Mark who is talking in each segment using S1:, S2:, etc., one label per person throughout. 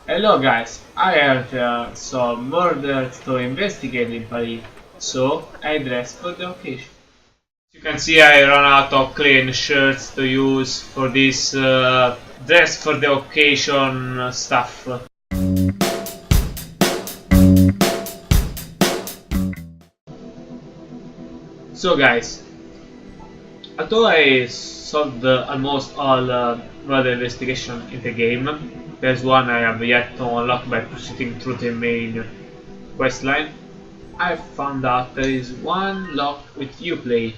S1: Hello guys, I have some murders to investigate in Paris, so I dress for the occasion. You can see I run out of clean shirts to use for this dress for the occasion stuff. So guys, although I solved almost all murder investigation in the game, there's one I have yet to unlock by proceeding through the main questline. I found out there is one locked with Uplay.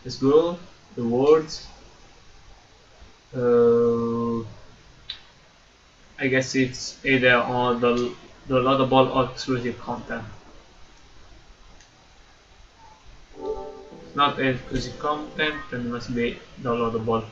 S1: Let's go. The words. I guess it's either on the loadable or exclusive content. Not exclusive content, then it must be downloadable.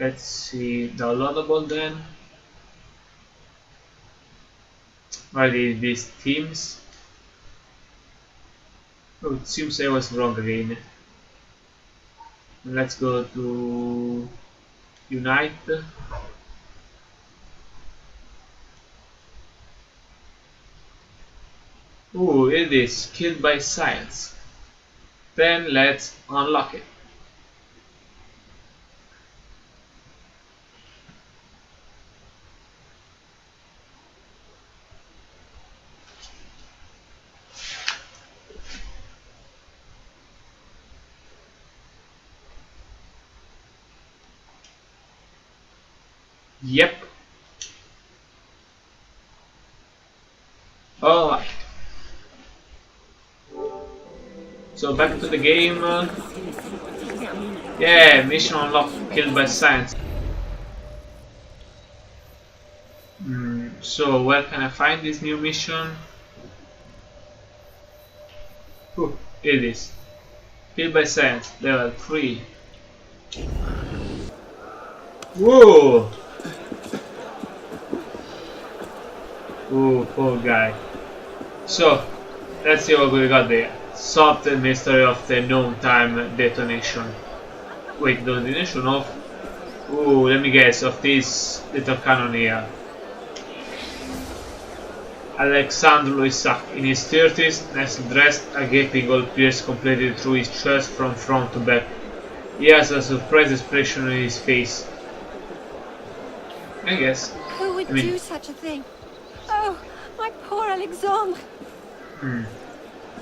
S1: Let's see, downloadable then. Where is these themes? Oh, it seems I was wrong again. Let's go to Unite. Ooh, it is killed by science. Then let's unlock it. Yep. Alright. So back to the game. Yeah, mission unlocked, killed by science. So where can I find this new mission? Here it is. Killed by science, level 3. Whoa! Ooh, poor guy. So, let's see what we got there. Solve the mystery of the known time detonation. Wait, the detonation of? Ooh, let me guess, of this little cannon here. Alexandre Loissac, in his 30s, nicely dressed, a gaping hole pierced completely through his chest from front to back. He has a surprised expression on his face. I guess.
S2: Who would do such a thing? Oh, my poor Alexandre.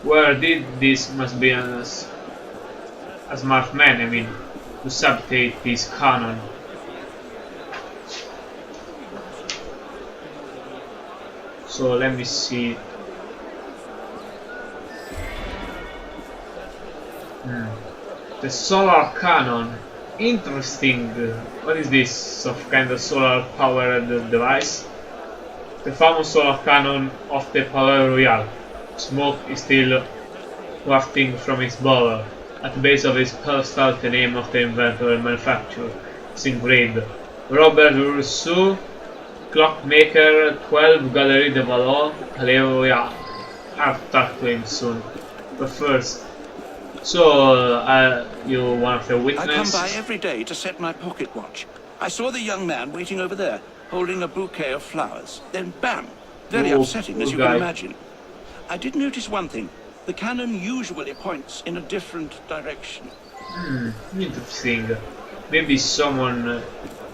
S1: Where did this must be a smart man, to sabotage this cannon. So let me see. The solar cannon. Interesting. What is this? Some kind of solar powered device? The famous solar cannon of the Palais Royal. Smoke is still wafting from its bowl. At the base of its pedestal, the name of the inventor and manufacturer is engraved. Robert Rousseau, Clockmaker, 12 Galerie de Valois, Palais Royal. I'll talk to him soon. But first, so you one of the witnesses?
S3: I come by every day to set my pocket watch. I saw the young man waiting over there, holding a bouquet of flowers. Then bam! Very upsetting, as you can imagine. I did notice one thing. The cannon usually points in a different direction.
S1: Interesting. Maybe someone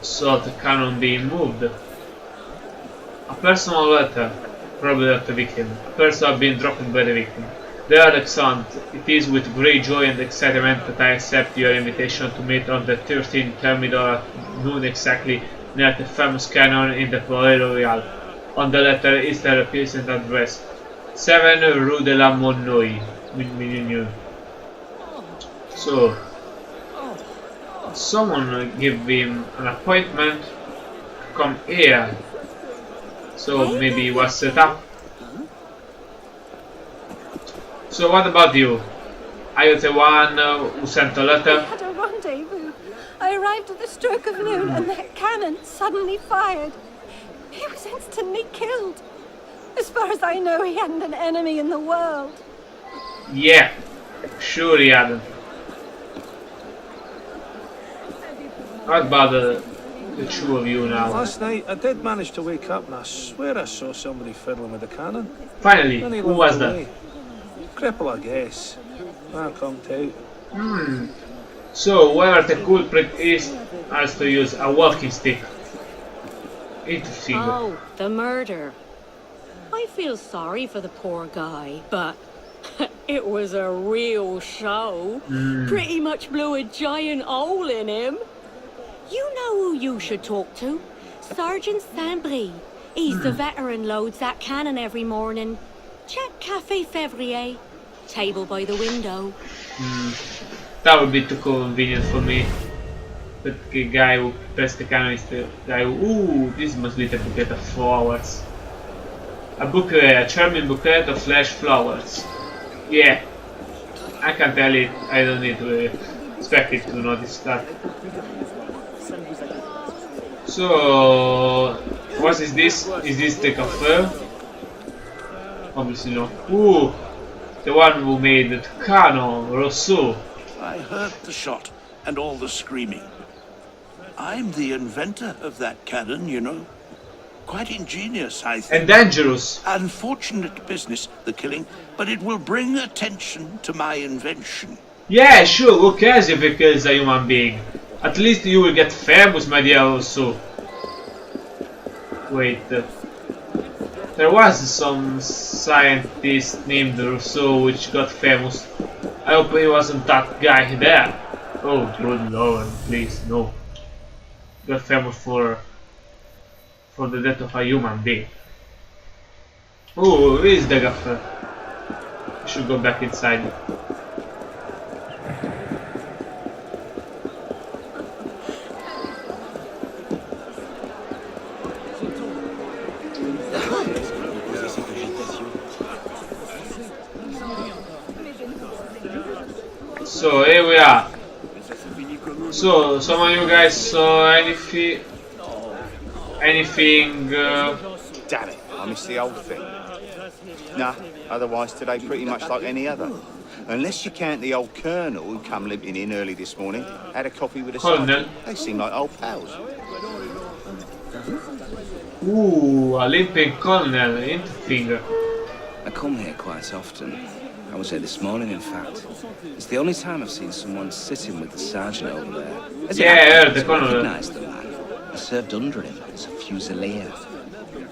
S1: saw the cannon being moved. A personal letter, probably of the victim. A person had been dropped by the victim. Dear Alexandre, it is with great joy and excitement that I accept your invitation to meet on the 13th Thermidor at noon exactly near the famous cannon in the Palais Royal. On the letter is the represent address, 7 Rue de la Monnoye. million. So someone give him an appointment to come here. So maybe he was set up. So what about you? Are you the one who sent a letter?
S2: We had a rendezvous. I arrived at the stroke of noon and that cannon suddenly fired. He was instantly killed. As far as I know, he hadn't an enemy in the world.
S1: Yeah, sure he hadn't. What about the two of you now?
S4: Last night, I did manage to wake up and I swear I saw somebody fiddling with the cannon.
S1: Finally,
S4: Then he
S1: who
S4: limped
S1: was
S4: away.
S1: that?
S4: Cripple, I guess. I can't out.
S1: So, whoever the culprit is has to use a walking stick. Interesting.
S5: Oh, the murder. I feel sorry for the poor guy, but it was a real show. Pretty much blew a giant hole in him. You know who you should talk to? Sergeant Saint-Brie. He's the veteran loads that cannon every morning. Check Café Février. Table by the window.
S1: That would be too convenient for me. But the guy who pressed the cannon is the guy who... Ooh, this must be the bouquet of flowers. A bouquet, a charming bouquet of flesh flowers. Yeah. I can tell it, I don't need to expect it to notice that. So... What is this? Is this the cafe? Obviously not. Ooh! The one who made the cannon, Rousseau.
S3: I heard the shot and all the screaming. I'm the inventor of that cannon, you know. Quite ingenious, I think.
S1: And dangerous.
S3: Unfortunate business, the killing, but it will bring attention to my invention.
S1: Yeah, sure, who cares if it kills a human being? At least you will get famous, my dear Rousseau. Wait, there was some scientist named Rousseau which got famous. I hope he wasn't that guy there. Oh, good lord, please, no. Got famous for the death of a human being. Oh, where is the gaffer? I should go back inside. So here we are. So some of you guys saw anything?
S6: Damn it, I missed the old thing. Nah, otherwise today pretty much like any other. Unless you count the old colonel who come limping in early this morning, had a coffee with a
S1: Colonel?
S6: sergeant. They seem like old pals.
S1: Ooh, a limping colonel, interesting.
S7: I come here quite often. I was here this morning, in fact. It's the only time I've seen someone sitting with the sergeant over there. As it happens,
S1: the colonel.
S7: I recognise the man. I served under him as a fusilier.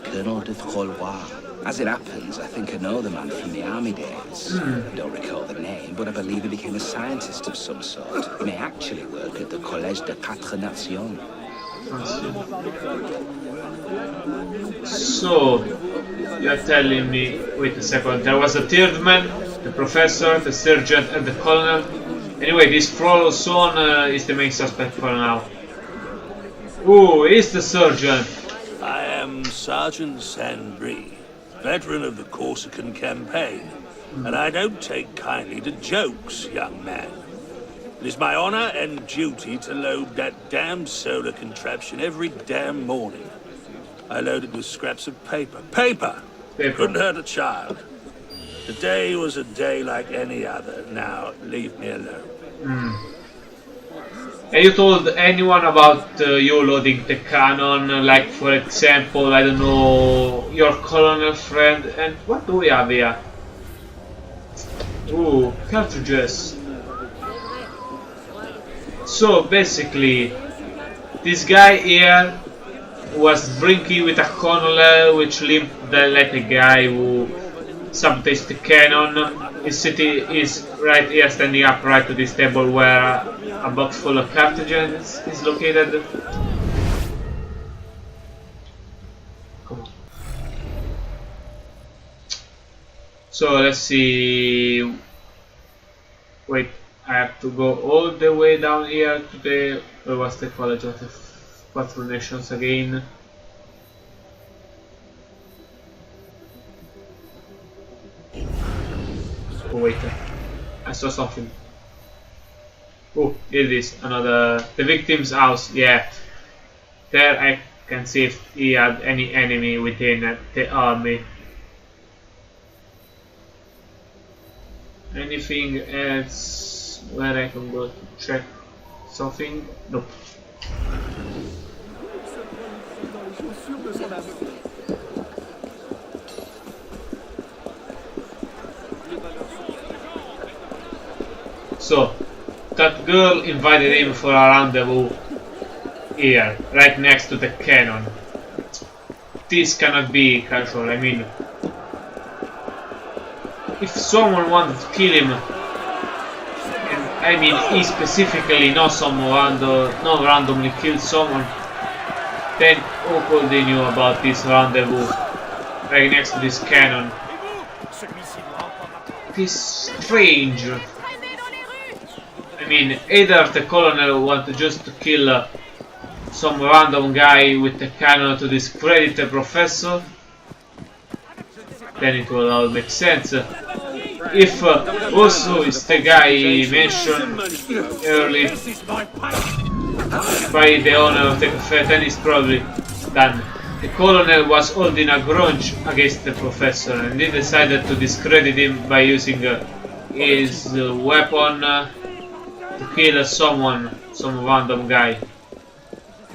S7: Colonel de Trois. As it happens, I think I know the man from the army days. I don't recall the name, but I believe he became a scientist of some sort. He may actually work at the Collège des Quatre Nations.
S1: So, you're telling me, wait a second, there was a third man, the professor, the sergeant and the colonel. Anyway, this Frollo son is the main suspect for now. Ooh, he's the sergeant.
S8: I am Sergeant Saint-Brie, veteran of the Corsican campaign, and I don't take kindly to jokes, young man. It is my honor and duty to load that damned solar contraption every damn morning. I load it with scraps of paper. Paper! Couldn't hurt a child. Today was a day like any other. Now, leave me alone.
S1: Have you told anyone about you loading the cannon? Like, for example, I don't know, your colonel friend? And what do we have here? Ooh, cartridges. So basically, this guy here was drinking with a colonel which limped like a guy who sabotaged the cannon. His city is right here, standing up right to this table where a box full of cartridges is located. Come on. So let's see Wait, I have to go all the way down here to the... Where was the College of the Quattro Nations again? Oh wait, I saw something. Oh, here it is, another... The victim's house, yeah. There I can see if he had any enemy within the army. Anything else where I can go to check something? Nope. So, that girl invited him for a rendezvous here, right next to the cannon. This cannot be casual, I mean... If someone wanted to kill him, and I mean he specifically not randomly killed someone, then who could they knew about this rendezvous right next to this cannon? It is strange. I mean, either the colonel wanted just to kill some random guy with a cannon to discredit the professor, then it will all make sense. If also is the guy mentioned early by the owner of the cafe, then it's probably done. The colonel was holding a grudge against the professor and he decided to discredit him by using his weapon to kill someone, some random guy.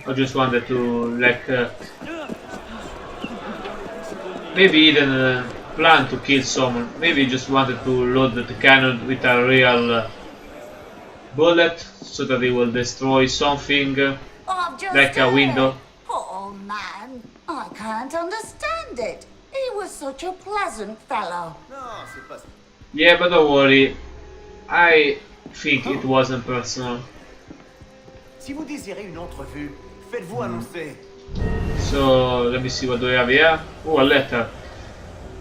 S1: I just wanted to like maybe he didn't plan to kill someone, maybe he just wanted to load the cannon with a real bullet so that it will destroy something like a window.
S9: Poor man, I can't understand it. He was such a pleasant fellow.
S1: Yeah, but don't worry, I think it wasn't personal.
S10: Si vous désirez une entrevue, faites-vous annoncer.
S1: So, let me see what do we have here. Oh, a letter.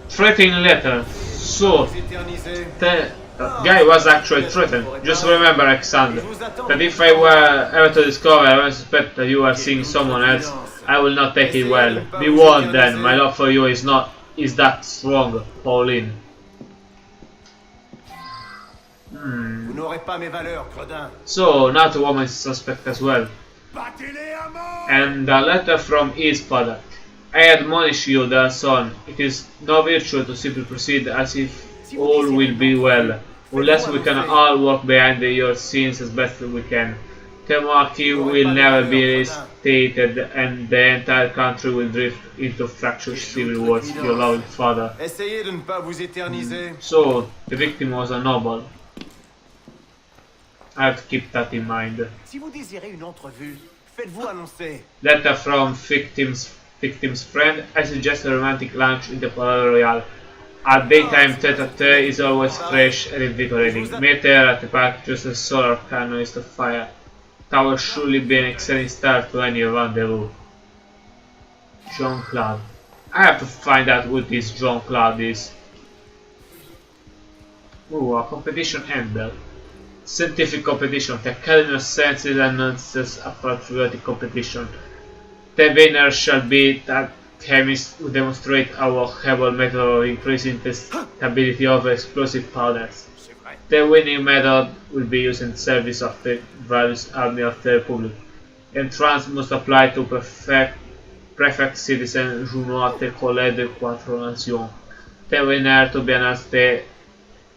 S1: Threatening letter. So, the guy was actually threatened. Just remember, Alexander, that if I were ever to discover or suspect that you are seeing someone else, I will not take it well. Be warned then, my love for you is that strong, Pauline. So, now the woman is suspect as well. And a letter from his father. I admonish you, dear son, it is no virtue to simply proceed as if all will be well, unless we can all walk behind your sins as best we can. The monarchy will never be restated and the entire country will drift into fractious civil wars, your loving father. So, the victim was a noble. I have to keep that in mind. Letter from victim's friend. I suggest a romantic lunch in the Palais Royal. At daytime, tete-a-tete is always fresh and invigorating. Meet her at the park just as solar cannon is to fire. That will surely be an excellent start to any rendezvous. Jean-Claude. I have to find out who this Jean-Claude is. Ooh, a competition ended. Scientific competition, the Academy of Sciences announces a patriotic competition. The winner shall be that chemist who demonstrate a workable method of increasing the stability of explosive powders. The winning method will be used in service of the various army of the Republic. Entrance must apply to prefect citizen Juno at the Collège des Quatre Nations. The winner to be announced the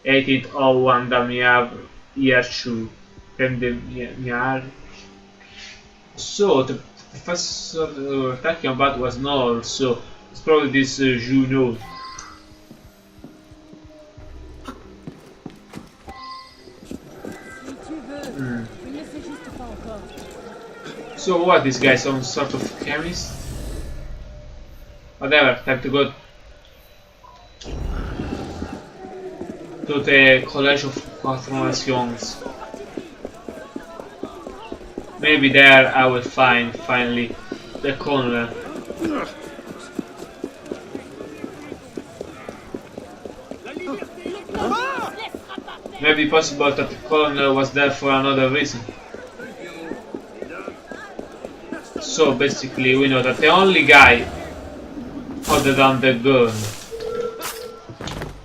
S1: 18th of Wandamiab year 2. So the professor we were talking about was Nor, so it's probably this Juno. So what, this guy some sort of chemist? Whatever, time to go to the College of Quatre Nations. Maybe there I will find finally the colonel. Maybe possible that the colonel was there for another reason. So basically we know that the only guy other than the gun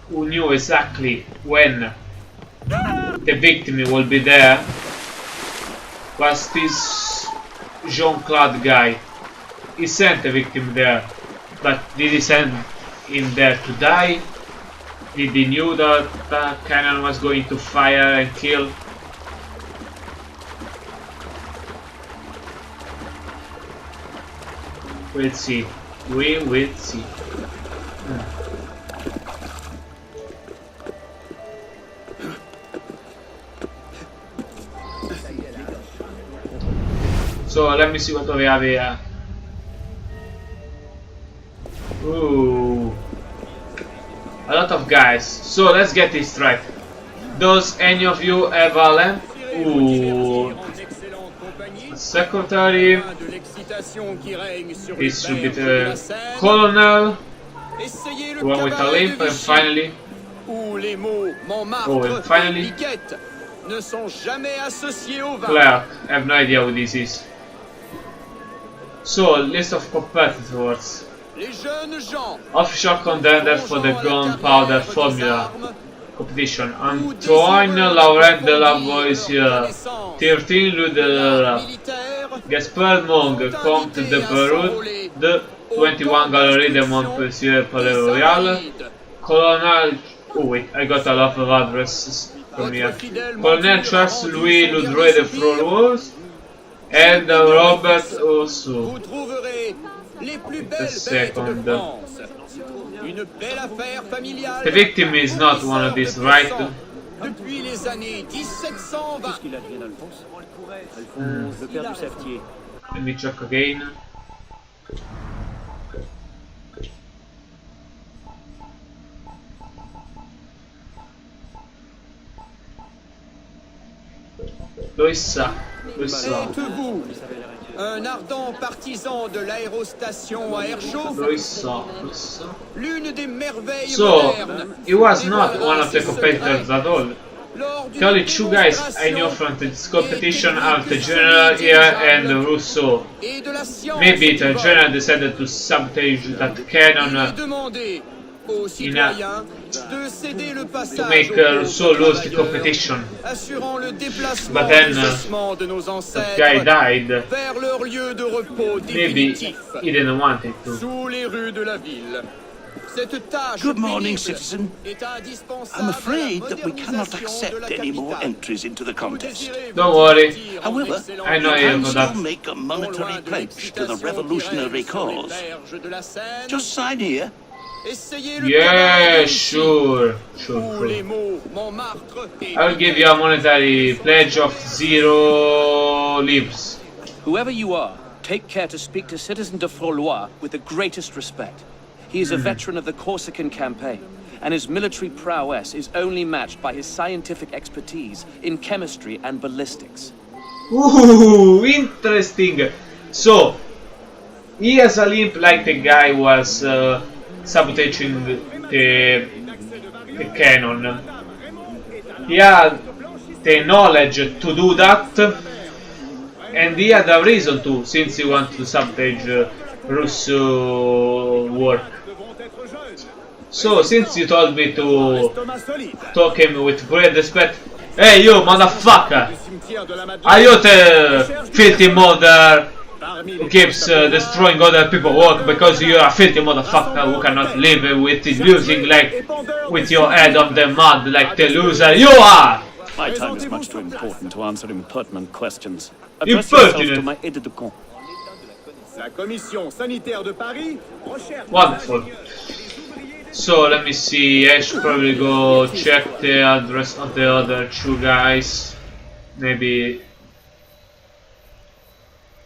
S1: who knew exactly when the victim will be there was this Jean-Claude guy. He sent the victim there, but did he send him there to die? Did he knew that the cannon was going to fire and kill? We'll see. We will see. So let me see what we have here. Ooh, a lot of guys. So let's get this right. Does any of you have a lamp? Ooh, secretary. This should be the colonel. One with a lamp, and finally. Oh, and finally. Claire. I have no idea what this is. So, list of competitors. Official contender for the gunpowder formula competition. Antoine Laurent de la Boissière, 13 Rue de la Gaspard Monge, Comte de Berude, 21 Galerie de Montpensier, Palais Royal. Colonel. Oh wait, I got a lot of addresses from here. Colonel Charles Louis Loudre de Froilos and Robert Ossou. The second. The victim is not one of these, right? Let me check again. Loïssa.
S11: Un ardent partisan de l'aérostation à air chaud, l'une des merveilles modernes.
S1: He was not one of the competitors at all. The only two guys I knew from this competition are the General here and Rousseau. Maybe the General decided to sabotage that cannon to make Rousseau lose the competition. But then that guy died. Maybe he didn't want it to.
S3: Good morning, citizen. I'm afraid that we cannot accept any more entries into the contest.
S1: Don't worry.
S3: However,
S1: I know
S3: you
S1: you
S3: can
S1: know
S3: still
S1: that.
S3: make a monetary pledge to the revolutionary cause. Just sign here.
S1: Yeah, sure. I'll give you a monetary pledge of 0 livres.
S12: Whoever you are, take care to speak to Citizen de Frolois with the greatest respect. He is a veteran of the Corsican campaign, and his military prowess is only matched by his scientific expertise in chemistry and ballistics.
S1: Ooh, interesting. So, he has a limp like the guy was sabotaging the cannon. He had the knowledge to do that, and he had a reason to, since he wanted to sabotage Russo work. So, since you told me to talk him with great respect, hey you motherfucker! Are you the filthy mother who keeps destroying other people's work because you're a filthy motherfucker who cannot live with losing, like with your head on the mud like the loser you are?
S13: My time is much too important to answer impertinent questions.
S1: Address
S13: yourself to my aide-de-camp.
S1: Wonderful. So let me see, I should probably go check the address of the other two guys. Maybe...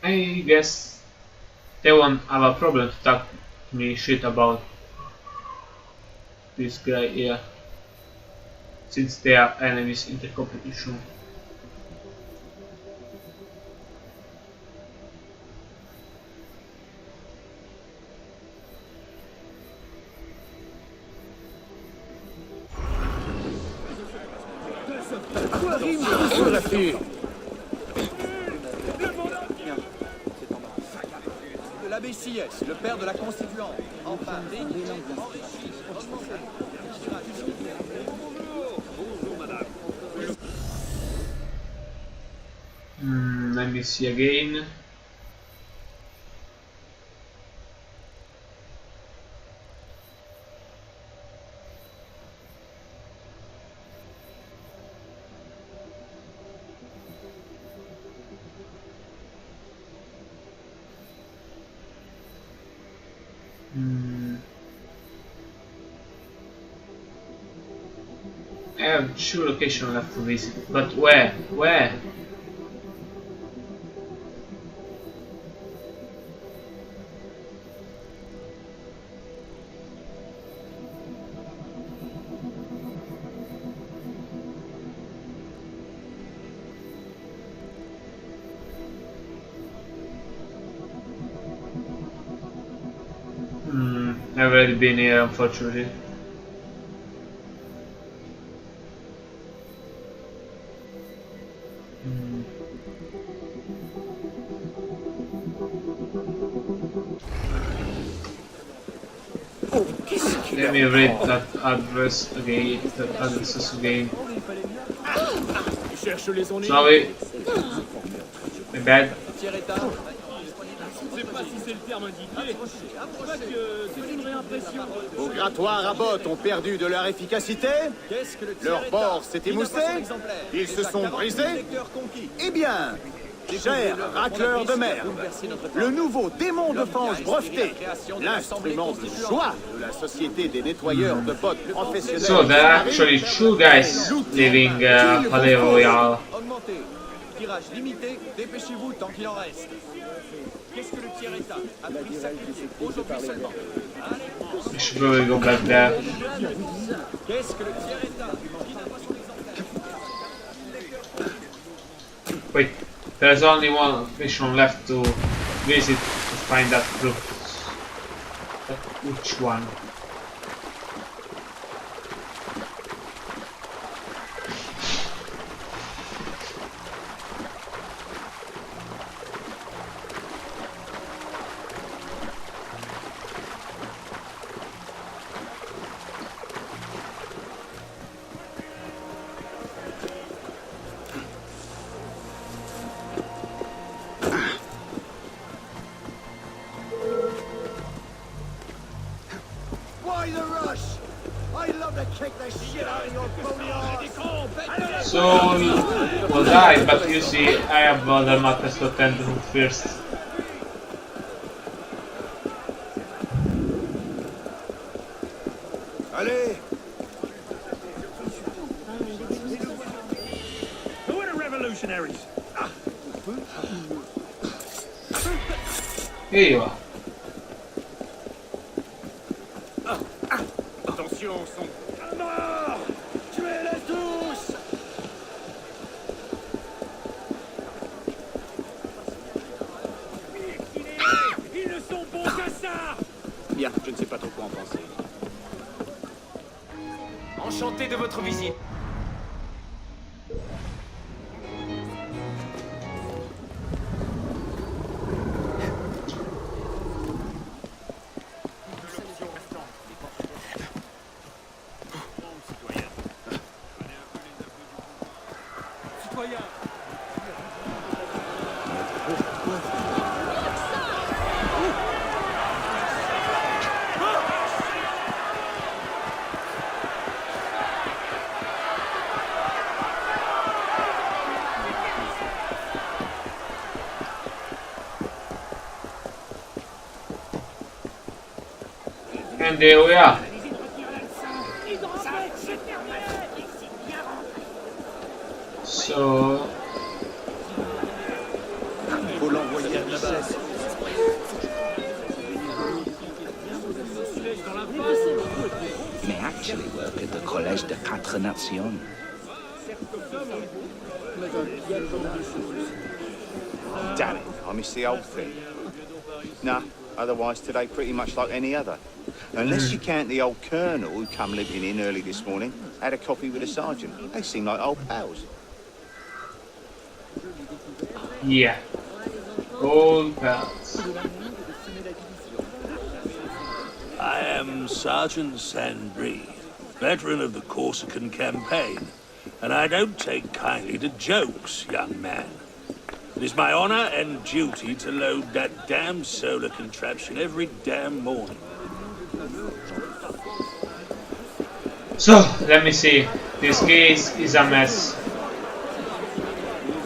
S1: I guess they won't have a problem to talk to me shit about this guy here, since they are enemies in the competition.
S11: De l'abbé Siès, le père de la Constituante. Enfin,
S1: let me see again. I have 2 locations left to visit, but where? Where? I've already been here, unfortunately. Let me read that address again. That addresses again. Sorry. My bad.
S10: Vos grattoirs à bottes ont perdu de leur efficacité? Leur bord s'est émoussé? Ils se sont brisés? Eh bien, cher racleur de merde, le nouveau démon de fange breveté, l'instrument de joie de la société des nettoyeurs de bottes professionnels.
S1: So there are actually 2 guys living Palais Royal.
S11: Tirage limité, dépêchez-vous tant qu'il en reste. Qu'est-ce que le tiers-état a pris sacrifié aujourd'hui seulement?
S1: I should probably go back there.
S11: Qu'est-ce que le tiers-état?
S1: Wait, there's only one mission left to visit to find that group. Which one? Soon will die, but you see, I have other matters to attend to first.
S11: Allez!
S8: Who are the revolutionaries?
S1: Here you are.
S11: Attention, son... À mort! Tuez-les tous! Ils ne sont bons que ça!
S10: Bien, je ne sais pas trop quoi en penser.
S11: Enchanté de votre visite.
S1: And there we are. So
S7: may actually work at the Collège de Quatre Nations.
S6: Damn it, I missed the old thing. Nah, otherwise today pretty much like any other. Unless you count the old colonel who come limping in early this morning, had a coffee with a sergeant. They seem like old pals.
S1: Yeah. All pelts.
S8: I am Sergeant Sandbrie, veteran of the Corsican campaign, and I don't take kindly to jokes, young man. It is my honor and duty to load that damn solar contraption every damn morning.
S1: So, let me see. This case is a mess.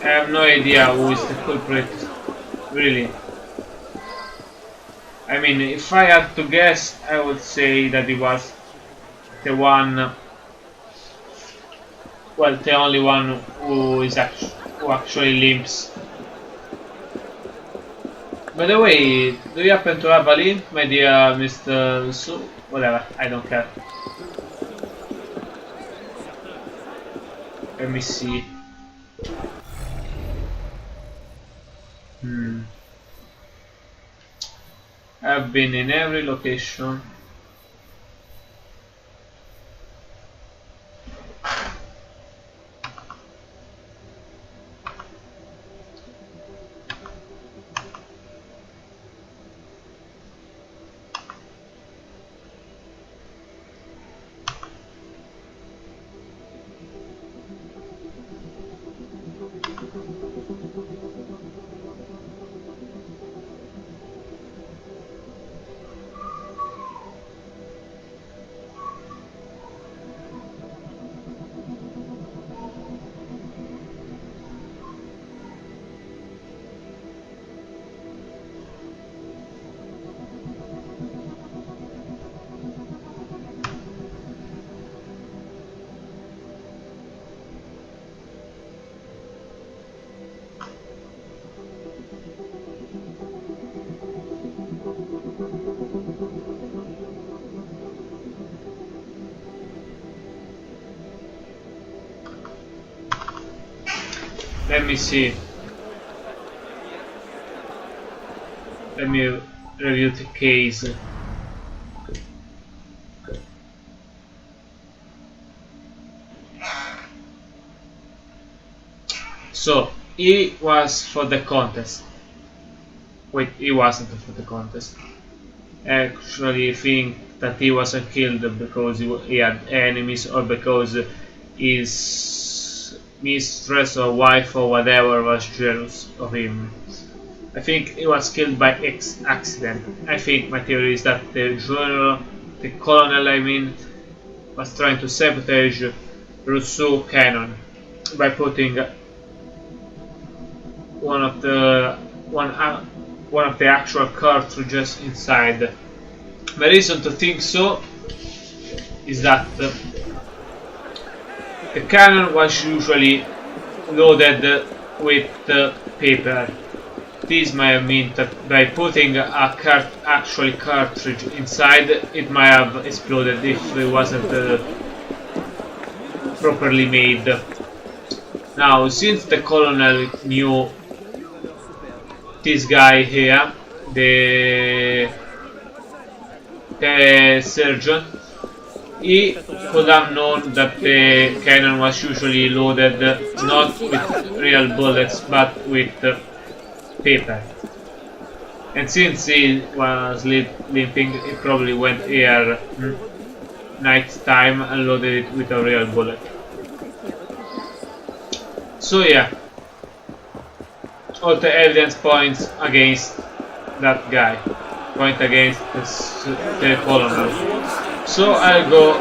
S1: I have no idea who is the culprit, really. I mean, if I had to guess, I would say that it was the one, well, the only one who actually limps. By the way, do you happen to have a limp, my dear Mr. Su? Whatever, I don't care. Let me see. I've been in every location. Let me see. Let me review the case. So, he was for the contest. Wait, he wasn't for the contest. Actually, I think that he wasn't killed because he had enemies or because his mistress or wife or whatever was jealous of him. I think he was killed by accident. I think my theory is that the general, the colonel I mean, was trying to sabotage Rousseau cannon by putting one of the actual cartridges inside. The reason to think so is that the cannon was usually loaded with paper. This might mean that by putting a actual cartridge inside, it might have exploded if it wasn't properly made. Now, since the colonel knew this guy here, the surgeon, he could have known that the cannon was usually loaded not with real bullets but with paper. And since he was limping, he probably went here night time and loaded it with a real bullet. So yeah, all the evidence points against that guy, point against the colonel. So I'll go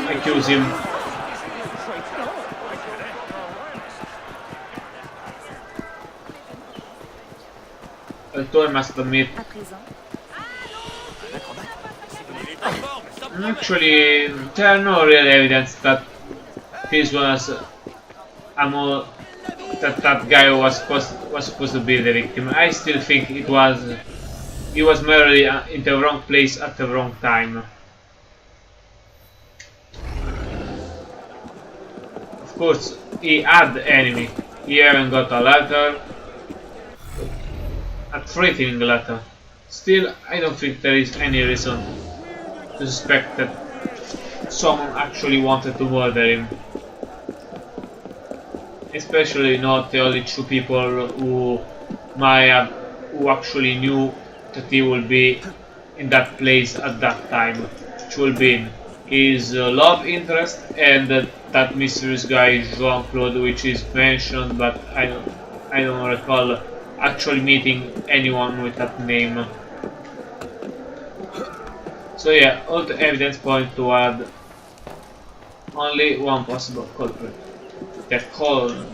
S1: accuse him. Although I must admit, actually there are no real evidence that this was that guy was supposed to be the victim. I still think he was merely in the wrong place at the wrong time. Of course, he had the enemy. He even got a letter, a threatening letter. Still, I don't think there is any reason to suspect that someone actually wanted to murder him. especially not the only two people who who actually knew that he will be in that place at that time, which will be his love interest and that mysterious guy Jean-Claude, which is mentioned, but I don't recall actually meeting anyone with that name. So yeah, all the evidence point toward only one possible culprit, the colon.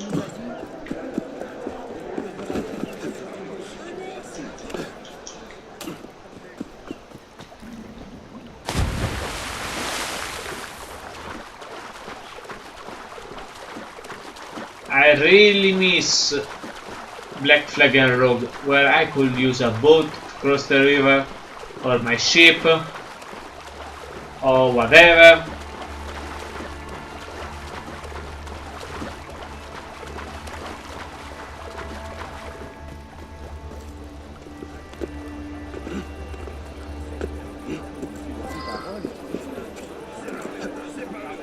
S1: I really miss Black Flag and Rogue, where I could use a boat to cross the river, or my ship, or whatever.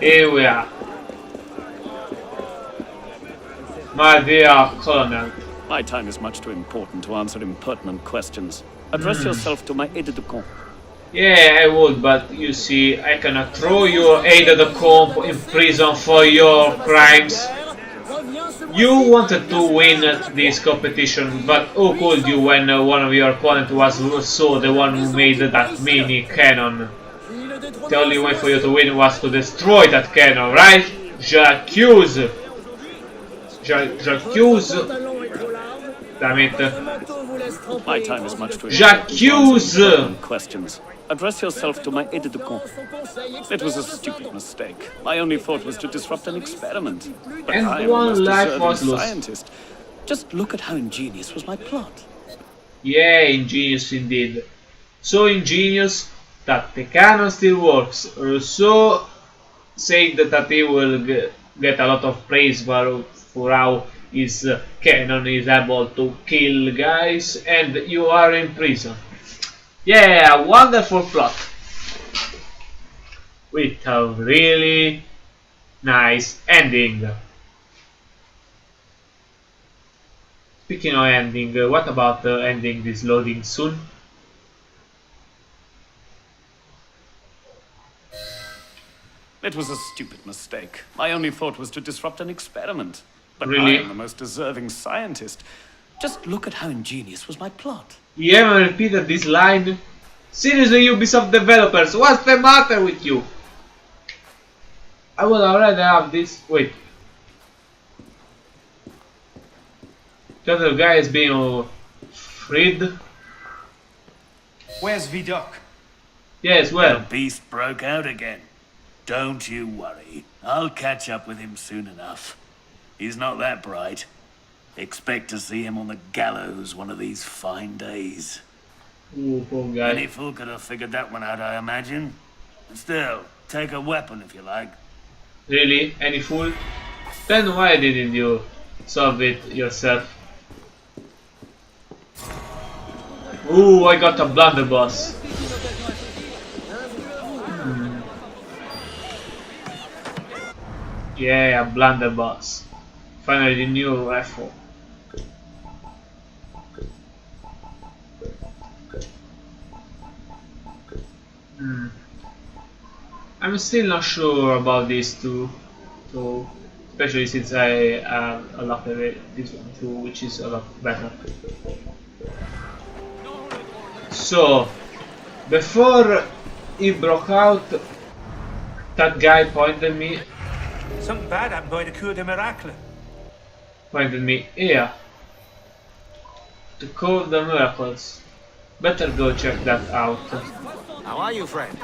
S1: Here we are. My dear Colonel.
S13: My time is much too important to answer impertinent questions. Address yourself to my aide-de-camp.
S1: Yeah, I would, but you see, I cannot throw your aide-de-camp in prison for your crimes. You wanted to win this competition, but who could you when one of your opponents was Rousseau, the one who made that mini cannon? The only way for you to win was to destroy that cannon, right? J'accuse! Damn it.
S13: My time is much too
S1: J'accuse!
S13: Questions. Address yourself to my aide-de-camp. It was a stupid mistake. My only thought was to disrupt an experiment. But
S1: And
S13: I am a
S1: one
S13: most
S1: life was
S13: deserving
S1: lost.
S13: scientist. Just look at how ingenious was my plot.
S1: Yeah, ingenious indeed. So ingenious that the cannon still works. Rousseau said that he will get a lot of praise for how his cannon is able to kill guys, and you are in prison. Yeah, wonderful plot. With a really nice ending. Speaking of ending, what about ending this loading soon?
S13: It was a stupid mistake. My only thought was to disrupt an experiment. But
S1: Really?
S13: I am the most deserving scientist. Just look at how ingenious was my plot.
S1: You haven't repeated this line? Seriously, Ubisoft developers, what's the matter with you? I would already have this. Wait. The other guy is being freed.
S14: Where's Vidocq?
S1: Yes, well.
S8: The beast broke out again. Don't you worry. I'll catch up with him soon enough. He's not that bright. Expect to see him on the gallows one of these fine days.
S1: Ooh, poor guy.
S8: Any fool could have figured that one out, I imagine. Still, take a weapon if you like.
S1: Really? Any fool? Then why didn't you solve it yourself? Ooh, I got a blunderbuss. Yeah, a blunderbuss. Finally, the new rifle. I'm still not sure about these two, especially since I unlocked this one too, which is a lot better. So, before he broke out, that guy pointed me.
S14: Something bad happened by the Cour des Miracles.
S1: Pointed me here. The Cour des Miracles. Better go check that out.
S10: How are you, friend?